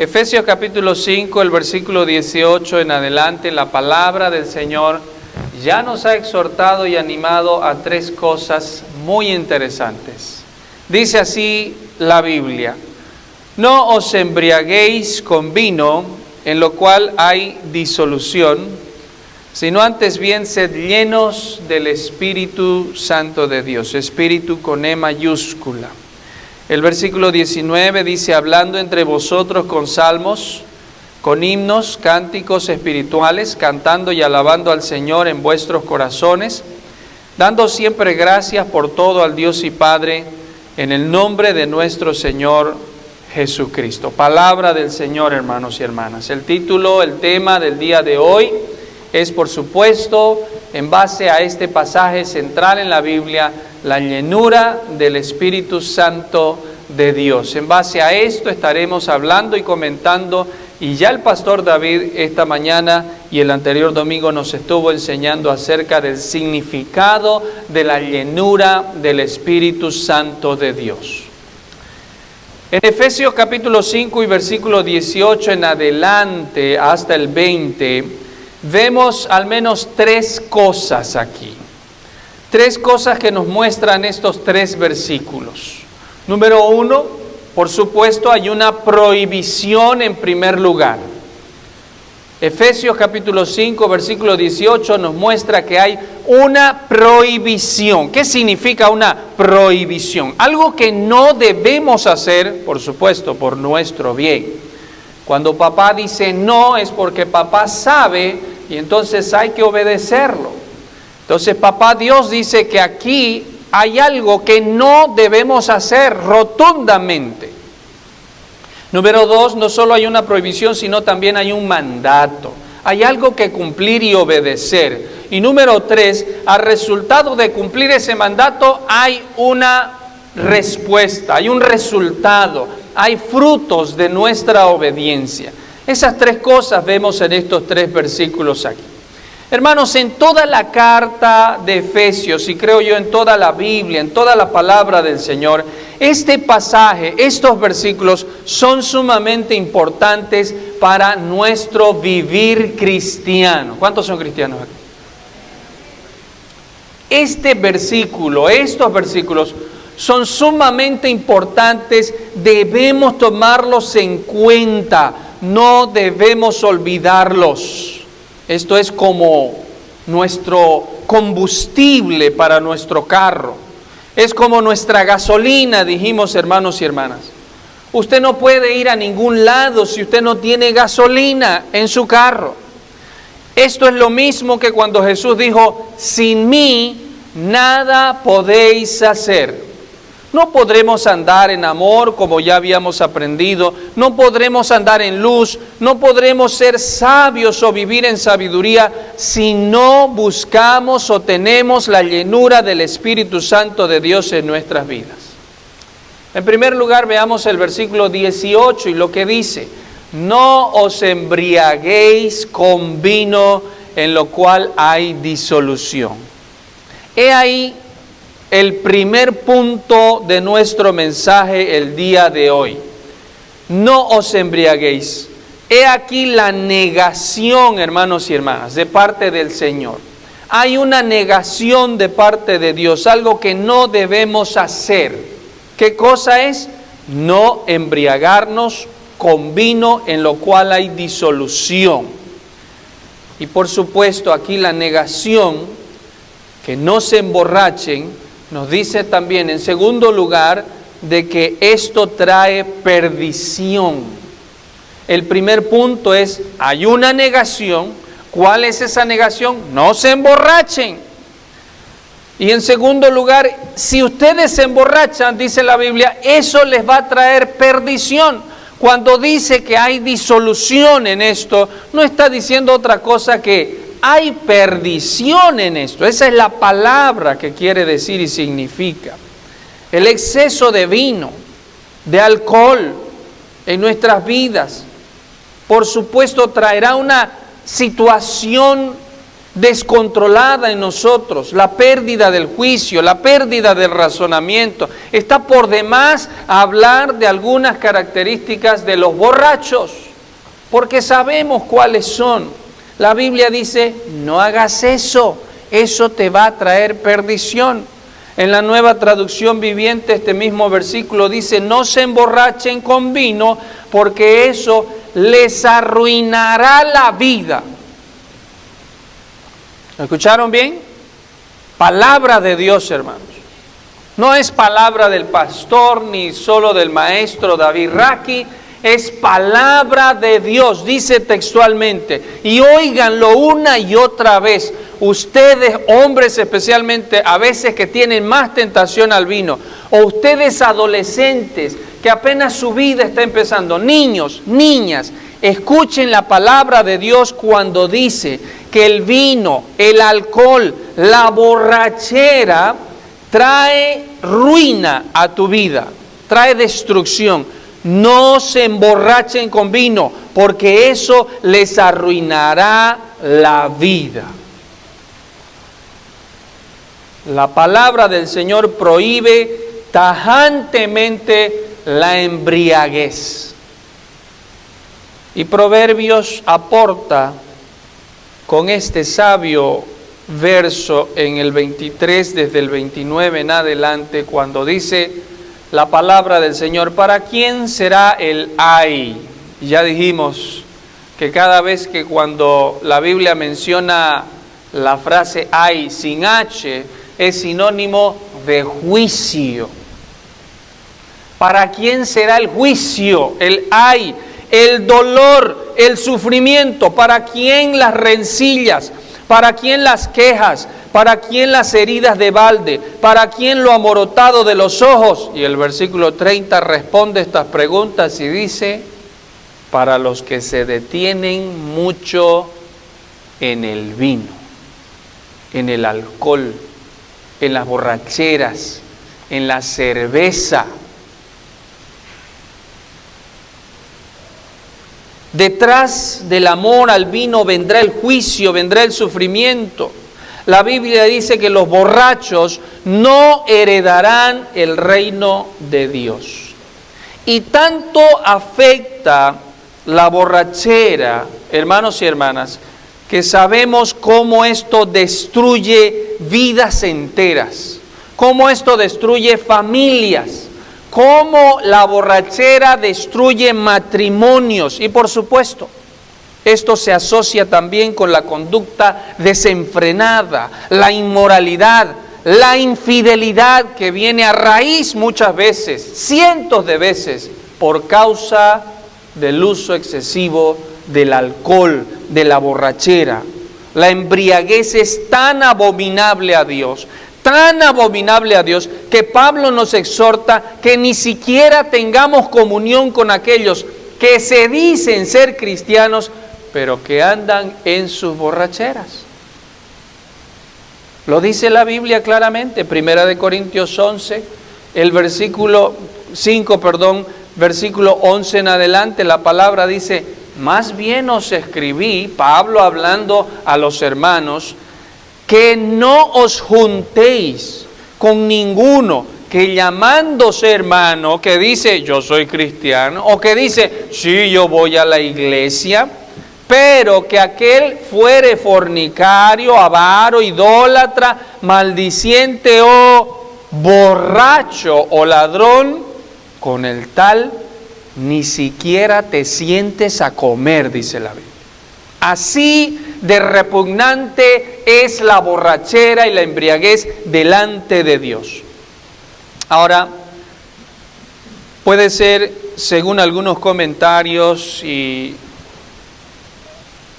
Efesios capítulo 5, el versículo 18 en adelante, la palabra del Señor ya nos ha exhortado y animado a tres cosas muy interesantes. Dice así la Biblia: no os embriaguéis con vino, en lo cual hay disolución, sino antes bien sed llenos del Espíritu Santo de Dios. Espíritu con E mayúscula. El versículo 19 dice: hablando entre vosotros con salmos, con himnos, cánticos espirituales, cantando y alabando al Señor en vuestros corazones, dando siempre gracias por todo al Dios y Padre, en el nombre de nuestro Señor Jesucristo. Palabra del Señor, hermanos y hermanas. El título, el tema del día de hoy es, por supuesto, en base a este pasaje central en la Biblia, la llenura del Espíritu Santo de Dios. En base a esto estaremos hablando y comentando, y ya el pastor David esta mañana y el anterior domingo nos estuvo enseñando acerca del significado de la llenura del Espíritu Santo de Dios. En Efesios capítulo 5 y versículo 18 en adelante hasta el 20, vemos al menos tres cosas aquí. Tres cosas que nos muestran estos tres versículos. Número uno, por supuesto, hay una prohibición en primer lugar. Efesios capítulo 5, versículo 18 nos muestra que hay una prohibición. ¿Qué significa una prohibición? Algo que no debemos hacer, por supuesto, por nuestro bien. Cuando papá dice no, es porque papá sabe y entonces hay que obedecerlo. Entonces papá Dios dice que aquí hay algo que no debemos hacer rotundamente. Número dos, no solo hay una prohibición, sino también hay un mandato. Hay algo que cumplir y obedecer. Y número tres, al resultado de cumplir ese mandato hay una respuesta, hay un resultado, hay frutos de nuestra obediencia. Esas tres cosas vemos en estos tres versículos aquí. Hermanos, en toda la carta de Efesios, y creo yo en toda la Biblia, en toda la palabra del Señor, este pasaje, estos versículos son sumamente importantes para nuestro vivir cristiano. ¿Cuántos son cristianos aquí? Este versículo, estos versículos son sumamente importantes, debemos tomarlos en cuenta, no debemos olvidarlos. Esto es como nuestro combustible para nuestro carro. Es como nuestra gasolina, dijimos, hermanos y hermanas. Usted no puede ir a ningún lado si usted no tiene gasolina en su carro. Esto es lo mismo que cuando Jesús dijo: sin mí nada podéis hacer. No podremos andar en amor como ya habíamos aprendido, no podremos andar en luz, no podremos ser sabios o vivir en sabiduría si no buscamos o tenemos la llenura del Espíritu Santo de Dios en nuestras vidas. En primer lugar, veamos el versículo 18 y lo que dice: no os embriaguéis con vino, en lo cual hay disolución. He ahí el primer punto de nuestro mensaje el día de hoy. No os embriaguéis. He aquí la negación, hermanos y hermanas, de parte del Señor. Hay una negación de parte de Dios, algo que no debemos hacer. ¿Qué cosa es? No embriagarnos con vino, en lo cual hay disolución. Y por supuesto, aquí la negación, que no se emborrachen, nos dice también, en segundo lugar, de que esto trae perdición. El primer punto es, hay una negación. ¿Cuál es esa negación? No se emborrachen. Y en segundo lugar, si ustedes se emborrachan, dice la Biblia, eso les va a traer perdición. Cuando dice que hay disolución en esto, no está diciendo otra cosa que hay perdición en esto. Esa es la palabra que quiere decir y significa. El exceso de vino, de alcohol en nuestras vidas, por supuesto traerá una situación descontrolada en nosotros, la pérdida del juicio, la pérdida del razonamiento. Está por demás hablar de algunas características de los borrachos, porque sabemos cuáles son. La Biblia dice, no hagas eso, eso te va a traer perdición. En la Nueva Traducción Viviente, este mismo versículo dice, no se emborrachen con vino, porque eso les arruinará la vida. ¿Lo escucharon bien? Palabra de Dios, hermanos. No es palabra del pastor ni solo del maestro David Raki, es palabra de Dios, dice textualmente. Y óiganlo una y otra vez. Ustedes, hombres especialmente, a veces que tienen más tentación al vino, o ustedes adolescentes que apenas su vida está empezando, niños, niñas, escuchen la palabra de Dios cuando dice que el vino, el alcohol, la borrachera trae ruina a tu vida, trae destrucción. No se emborrachen con vino, porque eso les arruinará la vida. La palabra del Señor prohíbe tajantemente la embriaguez. Y Proverbios aporta con este sabio verso en el 23, desde el 29 en adelante, cuando dice la palabra del Señor, ¿para quién será el ay? Y ya dijimos que cada vez que cuando la Biblia menciona la frase ay sin H, es sinónimo de juicio. ¿Para quién será el juicio, el ay, el dolor, el sufrimiento? ¿Para quién las rencillas? ¿Para quién las quejas? ¿Para quién las heridas de balde? ¿Para quién lo amorotado de los ojos? Y el versículo 30 responde estas preguntas y dice, para los que se detienen mucho en el vino, en el alcohol, en las borracheras, en la cerveza. Detrás del amor al vino vendrá el juicio, vendrá el sufrimiento. La Biblia dice que los borrachos no heredarán el reino de Dios. Y tanto afecta la borrachera, hermanos y hermanas, que sabemos cómo esto destruye vidas enteras, cómo esto destruye familias, cómo la borrachera destruye matrimonios. Y por supuesto, esto se asocia también con la conducta desenfrenada, la inmoralidad, la infidelidad que viene a raíz muchas veces, cientos de veces, por causa del uso excesivo del alcohol, de la borrachera. La embriaguez es tan abominable a Dios, que Pablo nos exhorta que ni siquiera tengamos comunión con aquellos que se dicen ser cristianos, pero que andan en sus borracheras. Lo dice la Biblia claramente, 1 Corintios 11, el versículo 5, versículo 11 en adelante, la palabra dice, más bien os escribí, Pablo hablando a los hermanos, que no os juntéis con ninguno que llamándose hermano, que dice yo soy cristiano, o que dice sí, yo voy a la iglesia, pero que aquel fuere fornicario, avaro, idólatra, maldiciente o borracho o ladrón, con el tal ni siquiera te sientes a comer, dice la Biblia. Así de repugnante es la borrachera y la embriaguez delante de Dios. Ahora, puede ser, según algunos comentarios y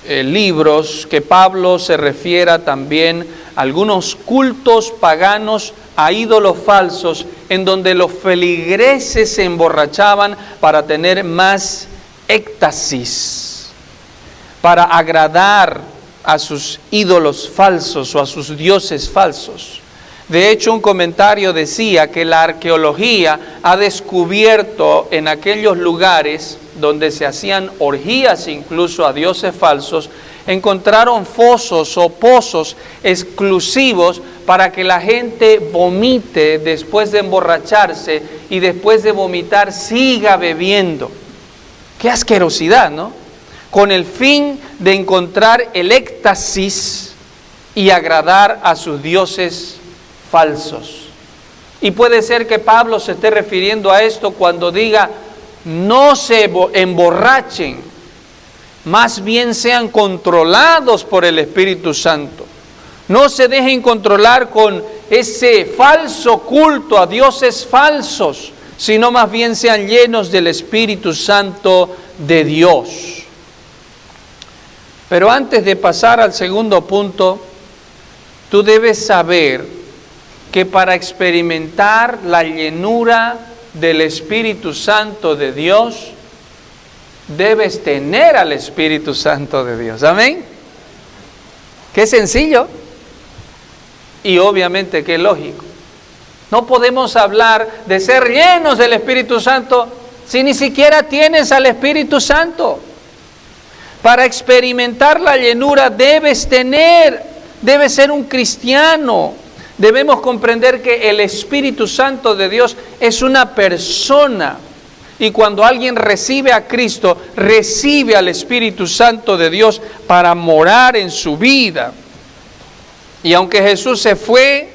libros, que Pablo se refiera también a algunos cultos paganos a ídolos falsos, en donde los feligreses se emborrachaban para tener más éxtasis, para agradar a sus ídolos falsos o a sus dioses falsos. De hecho, un comentario decía que la arqueología ha descubierto en aquellos lugares donde se hacían orgías incluso a dioses falsos, encontraron fosos o pozos exclusivos para que la gente vomite después de emborracharse y después de vomitar siga bebiendo. ¡Qué asquerosidad!, ¿no? Con el fin de encontrar el éxtasis y agradar a sus dioses falsos. Y puede ser que Pablo se esté refiriendo a esto cuando diga: no se emborrachen, más bien sean controlados por el Espíritu Santo. No se dejen controlar con ese falso culto a dioses falsos, sino más bien sean llenos del Espíritu Santo de Dios. Pero antes de pasar al segundo punto, tú debes saber que para experimentar la llenura del Espíritu Santo de Dios, debes tener al Espíritu Santo de Dios. ¿Amén? Qué sencillo. Y obviamente qué lógico. No podemos hablar de ser llenos del Espíritu Santo si ni siquiera tienes al Espíritu Santo. Para experimentar la llenura debes ser un cristiano. Debemos comprender que el Espíritu Santo de Dios es una persona. Y cuando alguien recibe a Cristo, recibe al Espíritu Santo de Dios para morar en su vida. Y aunque Jesús se fue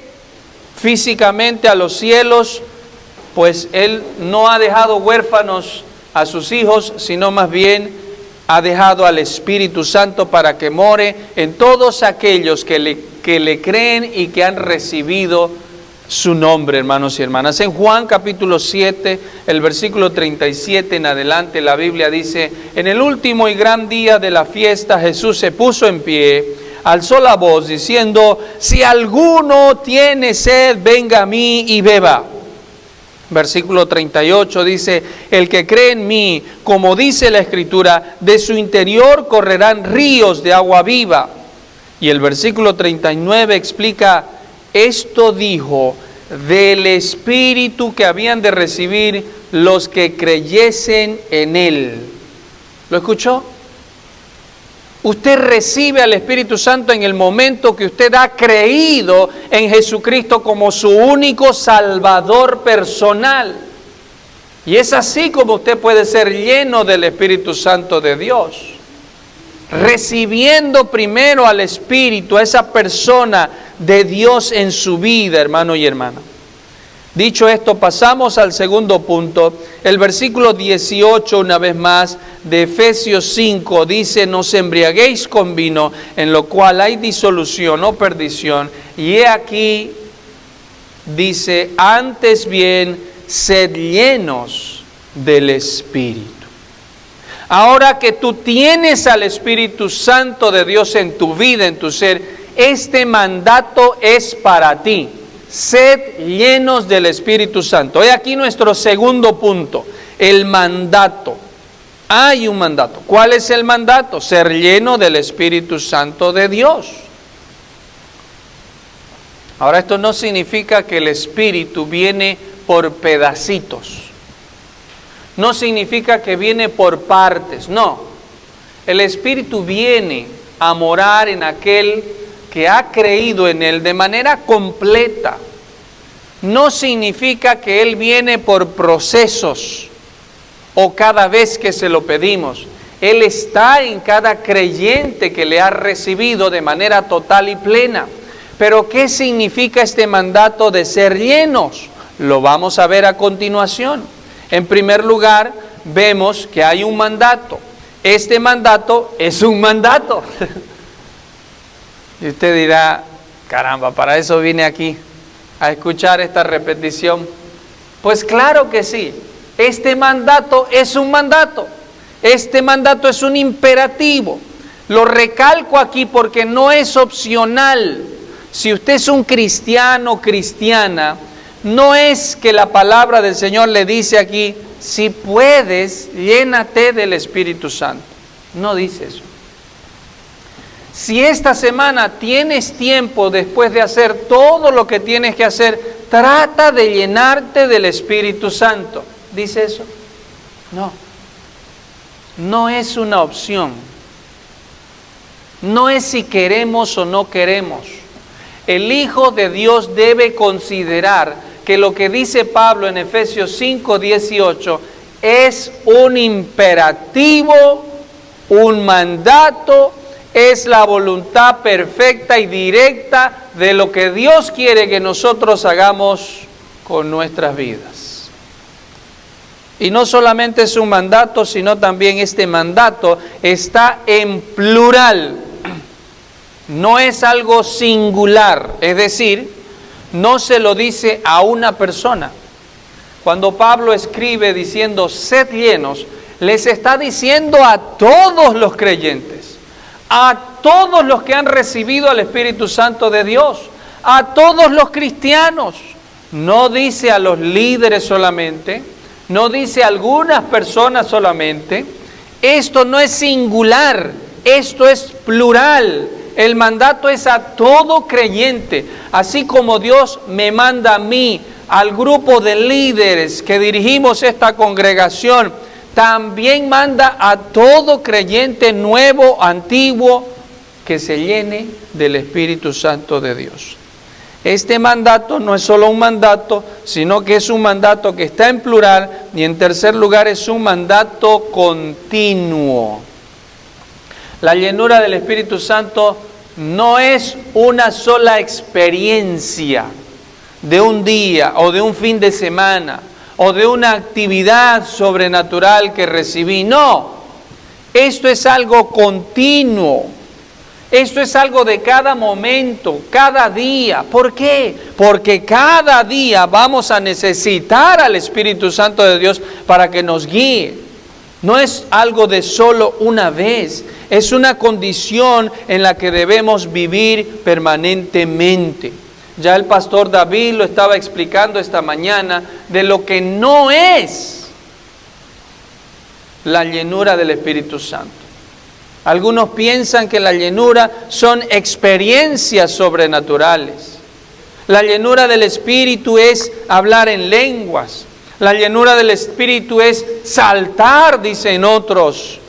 físicamente a los cielos, pues Él no ha dejado huérfanos a sus hijos, sino más bien ha dejado al Espíritu Santo para que more en todos aquellos que le creen y que han recibido su nombre, hermanos y hermanas. En Juan capítulo 7, el versículo 37 en adelante, la Biblia dice: en el último y gran día de la fiesta, Jesús se puso en pie, alzó la voz diciendo: si alguno tiene sed, venga a mí y beba. Versículo 38 dice: el que cree en mí, como dice la Escritura, de su interior correrán ríos de agua viva. Y el versículo 39 explica: esto dijo del Espíritu que habían de recibir los que creyesen en Él. ¿Lo escuchó? Usted recibe al Espíritu Santo en el momento que usted ha creído en Jesucristo como su único Salvador personal. Y es así como usted puede ser lleno del Espíritu Santo de Dios. Recibiendo primero al Espíritu, a esa persona de Dios en su vida, hermano y hermana. Dicho esto, pasamos al segundo punto. El versículo 18, una vez más, de Efesios 5, dice: no os embriaguéis con vino, en lo cual hay disolución o perdición. Y he aquí, dice, antes bien, sed llenos del Espíritu. Ahora que tú tienes al Espíritu Santo de Dios en tu vida, en tu ser, este mandato es para ti. Sed llenos del Espíritu Santo. He aquí nuestro segundo punto, el mandato. Hay un mandato. ¿Cuál es el mandato? Ser lleno del Espíritu Santo de Dios. Ahora, esto no significa que el Espíritu viene por pedacitos. No significa que viene por partes, no. El Espíritu viene a morar en aquel que ha creído en Él de manera completa. No significa que Él viene por procesos o cada vez que se lo pedimos. Él está en cada creyente que le ha recibido de manera total y plena. Pero ¿qué significa este mandato de ser llenos? Lo vamos a ver a continuación. En primer lugar, vemos que hay un mandato. Este mandato es un mandato. Y usted dirá: caramba, para eso vine aquí, a escuchar esta repetición. Pues claro que sí, este mandato es un mandato. Este mandato es un imperativo. Lo recalco aquí porque no es opcional. Si usted es un cristiano o cristiana, no es que la palabra del Señor le dice aquí: si puedes, llénate del Espíritu Santo. No dice eso. Si esta semana tienes tiempo después de hacer todo lo que tienes que hacer, trata de llenarte del Espíritu Santo. ¿Dice eso? No. No es una opción. No es si queremos o no queremos. El Hijo de Dios debe considerar que lo que dice Pablo en Efesios 5:18 es un imperativo, un mandato, es la voluntad perfecta y directa de lo que Dios quiere que nosotros hagamos con nuestras vidas. Y no solamente es un mandato, sino también este mandato está en plural. No es algo singular, es decir, no se lo dice a una persona. Cuando Pablo escribe diciendo sed llenos, les está diciendo a todos los creyentes, a todos los que han recibido al Espíritu Santo de Dios, a todos los cristianos. No dice a los líderes solamente, no dice a algunas personas solamente. Esto no es singular, esto es plural. El mandato es a todo creyente, así como Dios me manda a mí, al grupo de líderes que dirigimos esta congregación, también manda a todo creyente nuevo, antiguo, que se llene del Espíritu Santo de Dios. Este mandato no es solo un mandato, sino que es un mandato que está en plural, y en tercer lugar es un mandato continuo. La llenura del Espíritu Santo no es una sola experiencia de un día o de un fin de semana o de una actividad sobrenatural que recibí. No, esto es algo continuo. Esto es algo de cada momento, cada día. ¿Por qué? Porque cada día vamos a necesitar al Espíritu Santo de Dios para que nos guíe. No es algo de solo una vez, es una condición en la que debemos vivir permanentemente. Ya el pastor David lo estaba explicando esta mañana de lo que no es la llenura del Espíritu Santo. Algunos piensan que la llenura son experiencias sobrenaturales. La llenura del Espíritu es hablar en lenguas. La llenura del Espíritu es saltar, dicen otros.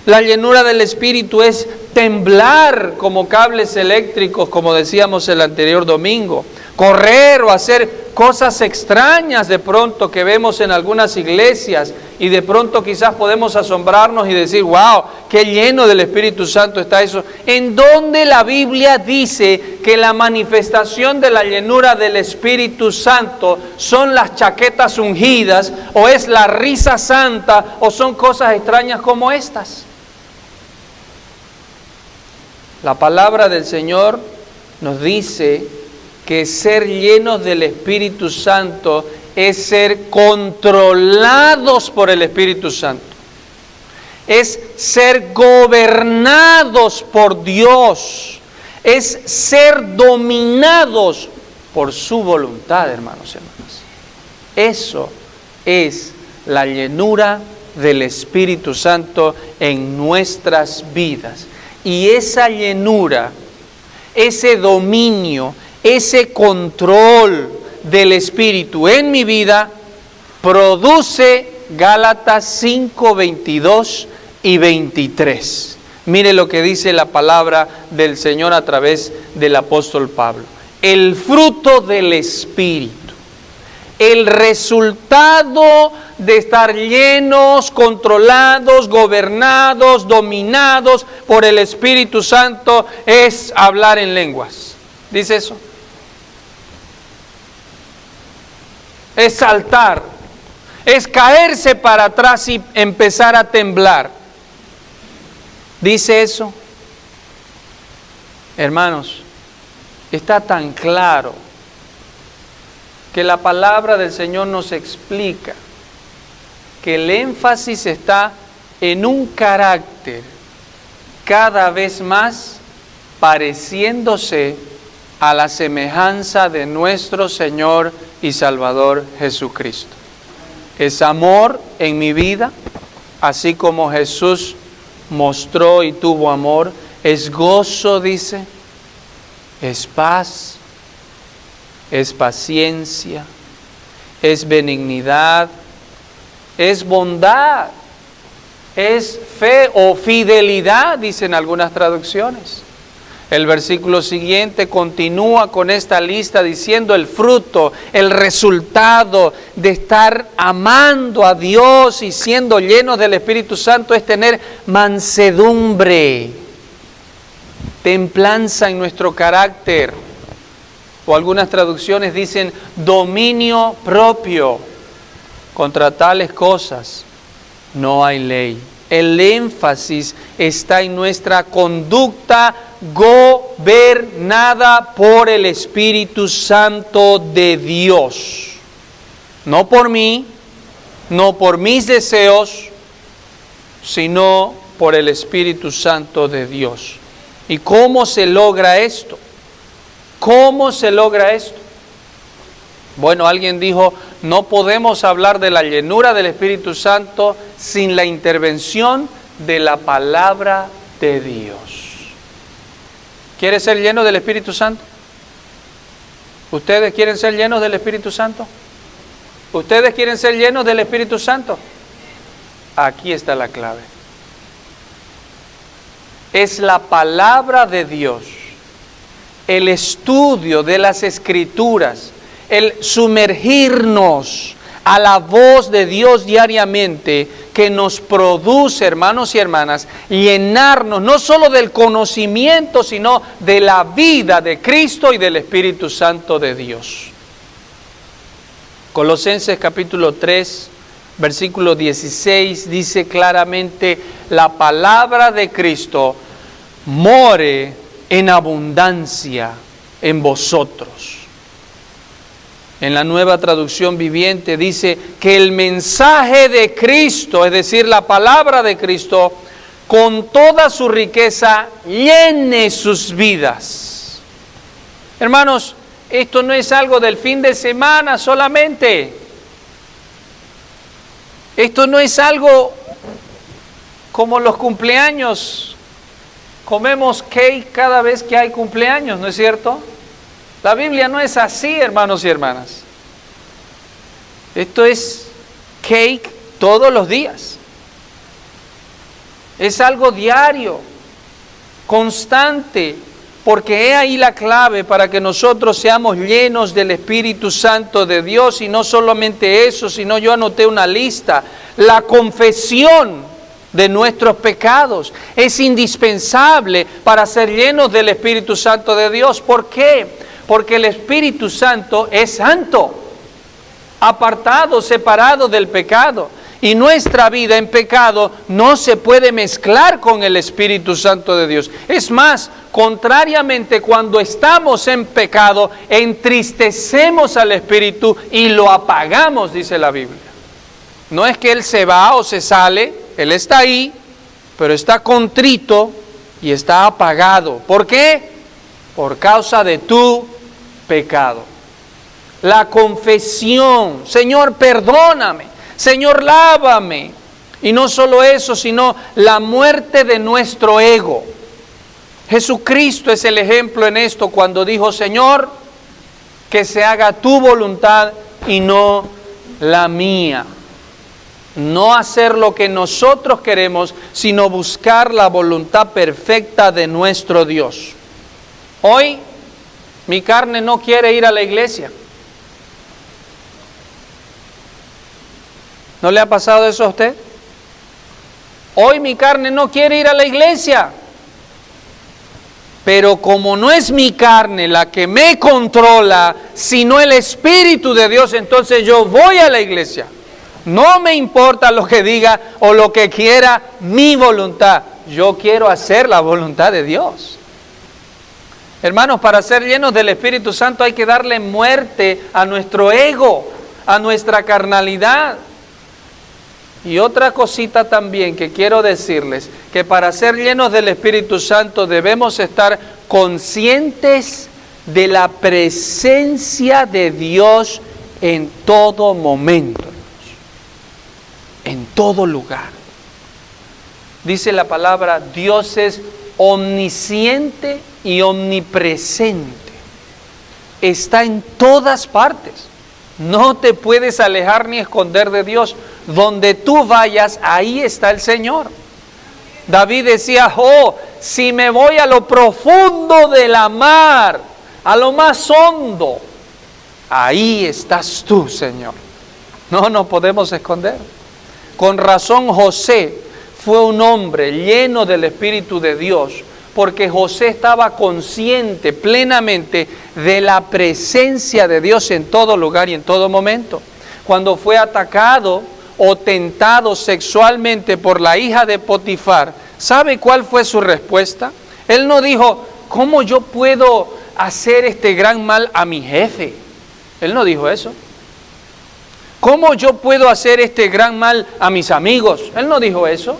La llenura del Espíritu es temblar como cables eléctricos, como decíamos el anterior domingo. Correr o hacer cosas extrañas de pronto que vemos en algunas iglesias, y de pronto quizás podemos asombrarnos y decir, wow, qué lleno del Espíritu Santo está eso. ¿En dónde la Biblia dice que la manifestación de la llenura del Espíritu Santo son las chaquetas ungidas, o es la risa santa, o son cosas extrañas como estas? La palabra del Señor nos dice que ser llenos del Espíritu Santo es ser controlados por el Espíritu Santo. Es ser gobernados por Dios. Es ser dominados por su voluntad, hermanos y hermanas. Eso es la llenura del Espíritu Santo en nuestras vidas. Y esa llenura, ese dominio, ese control del Espíritu en mi vida produce Gálatas 5, 22 y 23. Mire lo que dice la palabra del Señor a través del apóstol Pablo. El fruto del Espíritu, el resultado de estar llenos, controlados, gobernados, dominados por el Espíritu Santo es hablar en lenguas. ¿Dice eso? Es saltar, es caerse para atrás y empezar a temblar. ¿Dice eso? Hermanos, está tan claro que la palabra del Señor nos explica que el énfasis está en un carácter cada vez más pareciéndose a la semejanza de nuestro Señor y Salvador Jesucristo. Es amor en mi vida, así como Jesús mostró y tuvo amor. Es gozo, dice, es paz, es paciencia, es benignidad, es bondad, es fe o fidelidad, dicen algunas traducciones. El versículo siguiente continúa con esta lista diciendo el fruto, el resultado de estar amando a Dios y siendo llenos del Espíritu Santo es tener mansedumbre, templanza en nuestro carácter. O algunas traducciones dicen dominio propio. Contra tales cosas no hay ley. El énfasis está en nuestra conducta gobernada por el Espíritu Santo de Dios. No por mí, no por mis deseos, sino por el Espíritu Santo de Dios. ¿Y cómo se logra esto? ¿Cómo se logra esto? Bueno, alguien dijo, no podemos hablar de la llenura del Espíritu Santo sin la intervención de la palabra de Dios. ¿Quiere ser lleno del Espíritu Santo? ¿Ustedes quieren ser llenos del Espíritu Santo? ¿Ustedes quieren ser llenos del Espíritu Santo? Aquí está la clave. Es la palabra de Dios, el estudio de las Escrituras, el sumergirnos a la voz de Dios diariamente que nos produce, hermanos y hermanas, llenarnos no solo del conocimiento, sino de la vida de Cristo y del Espíritu Santo de Dios. Colosenses capítulo 3, versículo 16 dice claramente, la palabra de Cristo more en abundancia en vosotros. En la Nueva Traducción Viviente dice que el mensaje de Cristo, es decir, la palabra de Cristo, con toda su riqueza, llene sus vidas. Hermanos, esto no es algo del fin de semana solamente. Esto no es algo como los cumpleaños. Comemos cake cada vez que hay cumpleaños, ¿no es cierto? La Biblia no es así, hermanos y hermanas. Esto es cake todos los días. Es algo diario, constante, porque he ahí la clave para que nosotros seamos llenos del Espíritu Santo de Dios. Y no solamente eso, sino yo anoté una lista. La confesión de nuestros pecados es indispensable para ser llenos del Espíritu Santo de Dios. ¿Por qué? Porque el Espíritu Santo es santo, apartado, separado del pecado. Y nuestra vida en pecado no se puede mezclar con el Espíritu Santo de Dios. Es más, contrariamente, cuando estamos en pecado, entristecemos al Espíritu y lo apagamos, dice la Biblia. No es que Él se va o se sale, Él está ahí, pero está contrito y está apagado. ¿Por qué? Por causa de tu pecado. La confesión, Señor, perdóname, Señor, lávame. Y no solo eso, sino la muerte de nuestro ego. Jesucristo es el ejemplo en esto cuando dijo, Señor, que se haga tu voluntad y no la mía. No hacer lo que nosotros queremos, sino buscar la voluntad perfecta de nuestro Dios. Hoy mi carne no quiere ir a la iglesia. ¿No le ha pasado eso a usted? Hoy mi carne no quiere ir a la iglesia. Pero como no es mi carne la que me controla, sino el Espíritu de Dios, entonces yo voy a la iglesia. No me importa lo que diga o lo que quiera mi voluntad. Yo quiero hacer la voluntad de Dios. Hermanos, para ser llenos del Espíritu Santo hay que darle muerte a nuestro ego, a nuestra carnalidad. Y otra cosita también que quiero decirles, que para ser llenos del Espíritu Santo debemos estar conscientes de la presencia de Dios en todo momento, en todo lugar. Dice la palabra, Dios es omnisciente y omnipresente. Está en todas partes. No te puedes alejar ni esconder de Dios. Donde tú vayas, ahí está el Señor. David decía, oh, si me voy a lo profundo de la mar, a lo más hondo, ahí estás tú, Señor. No nos podemos esconder. Con razón José fue un hombre lleno del Espíritu de Dios, porque José estaba consciente plenamente de la presencia de Dios en todo lugar y en todo momento. Cuando fue atacado o tentado sexualmente por la hija de Potifar, ¿sabe cuál fue su respuesta? Él no dijo, ¿cómo yo puedo hacer este gran mal a mi jefe? Él no dijo eso. ¿Cómo yo puedo hacer este gran mal a mis amigos? Él no dijo eso.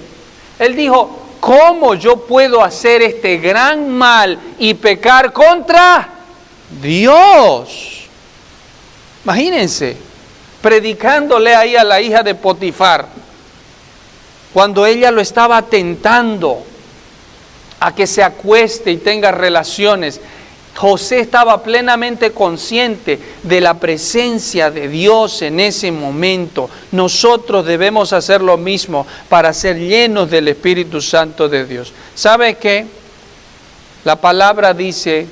Él dijo, ¿cómo yo puedo hacer este gran mal y pecar contra Dios? Imagínense, predicándole ahí a la hija de Potifar, cuando ella lo estaba tentando a que se acueste y tenga relaciones. José estaba plenamente consciente de la presencia de Dios en ese momento. Nosotros debemos hacer lo mismo para ser llenos del Espíritu Santo de Dios. ¿Sabe qué? La palabra dice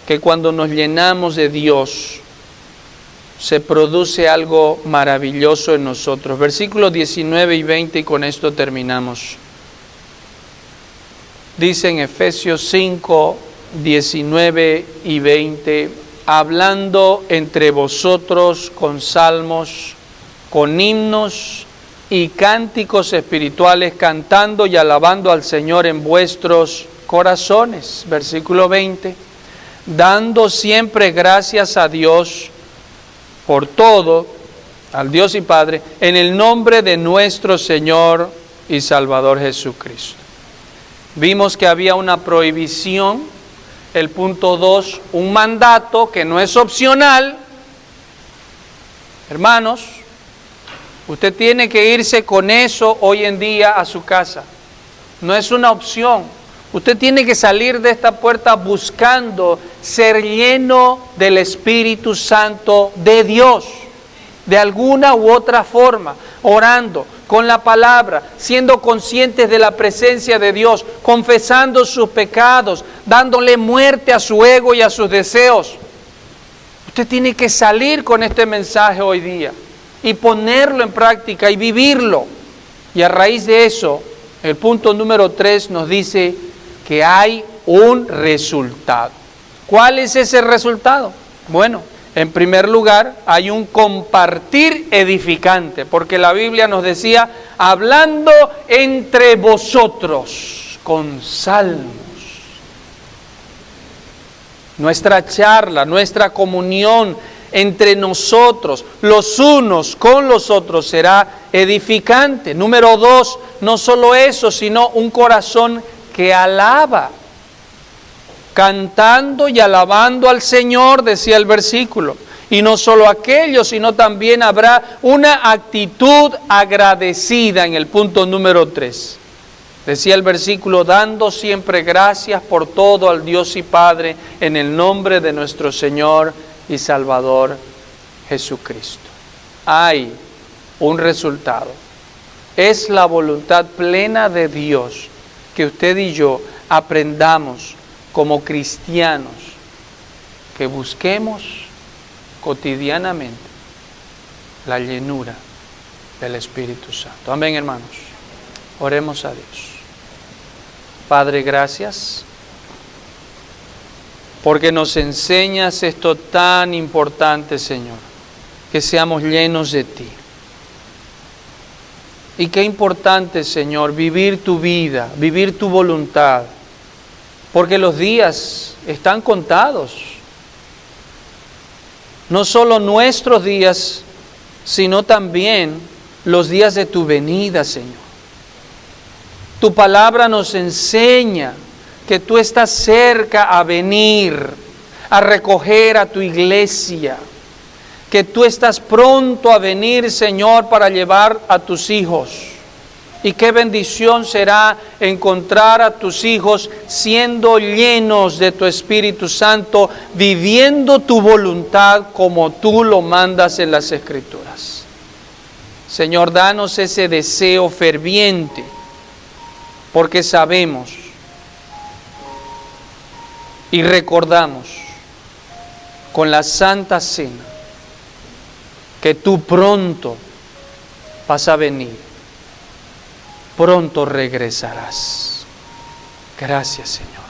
que cuando nos llenamos de Dios, se produce algo maravilloso en nosotros. Versículos 19 y 20, y con esto terminamos. Dice en Efesios 5, 19 y 20, hablando entre vosotros con salmos, con himnos y cánticos espirituales, cantando y alabando al Señor en vuestros corazones. Versículo 20, dando siempre gracias a Dios por todo, al Dios y Padre, en el nombre de nuestro Señor y Salvador Jesucristo. Vimos que había una prohibición. El punto 2, un mandato que no es opcional. Hermanos, usted tiene que irse con eso hoy en día a su casa. No es una opción. Usted tiene que salir de esta puerta buscando ser lleno del Espíritu Santo de Dios, de alguna u otra forma, orando, con la palabra, siendo conscientes de la presencia de Dios, confesando sus pecados, dándole muerte a su ego y a sus deseos. Usted tiene que salir con este mensaje hoy día y ponerlo en práctica y vivirlo. Y a raíz de eso, el punto número 3 nos dice que hay un resultado. ¿Cuál es ese resultado? Bueno, en primer lugar, hay un compartir edificante, porque la Biblia nos decía, hablando entre vosotros con salmos. Nuestra charla, nuestra comunión entre nosotros, los unos con los otros, será edificante. Número 2, no solo eso, sino un corazón que alaba. Cantando y alabando al Señor, decía el versículo. Y no solo aquello, sino también habrá una actitud agradecida en el punto número 3. Decía el versículo, dando siempre gracias por todo al Dios y Padre, en el nombre de nuestro Señor y Salvador Jesucristo. Hay un resultado. Es la voluntad plena de Dios que usted y yo aprendamos como cristianos, que busquemos cotidianamente la llenura del Espíritu Santo. Amén, hermanos. Oremos a Dios. Padre, gracias porque nos enseñas esto tan importante, Señor, que seamos llenos de ti. Y qué importante, Señor, vivir tu vida, vivir tu voluntad, porque los días están contados. No solo nuestros días, sino también los días de tu venida, Señor. Tu palabra nos enseña que tú estás cerca a venir, a recoger a tu iglesia, que tú estás pronto a venir, Señor, para llevar a tus hijos. Y qué bendición será encontrar a tus hijos siendo llenos de tu Espíritu Santo, viviendo tu voluntad como tú lo mandas en las Escrituras. Señor, danos ese deseo ferviente, porque sabemos y recordamos con la Santa Cena que tú pronto vas a venir, pronto regresarás. Gracias, Señor.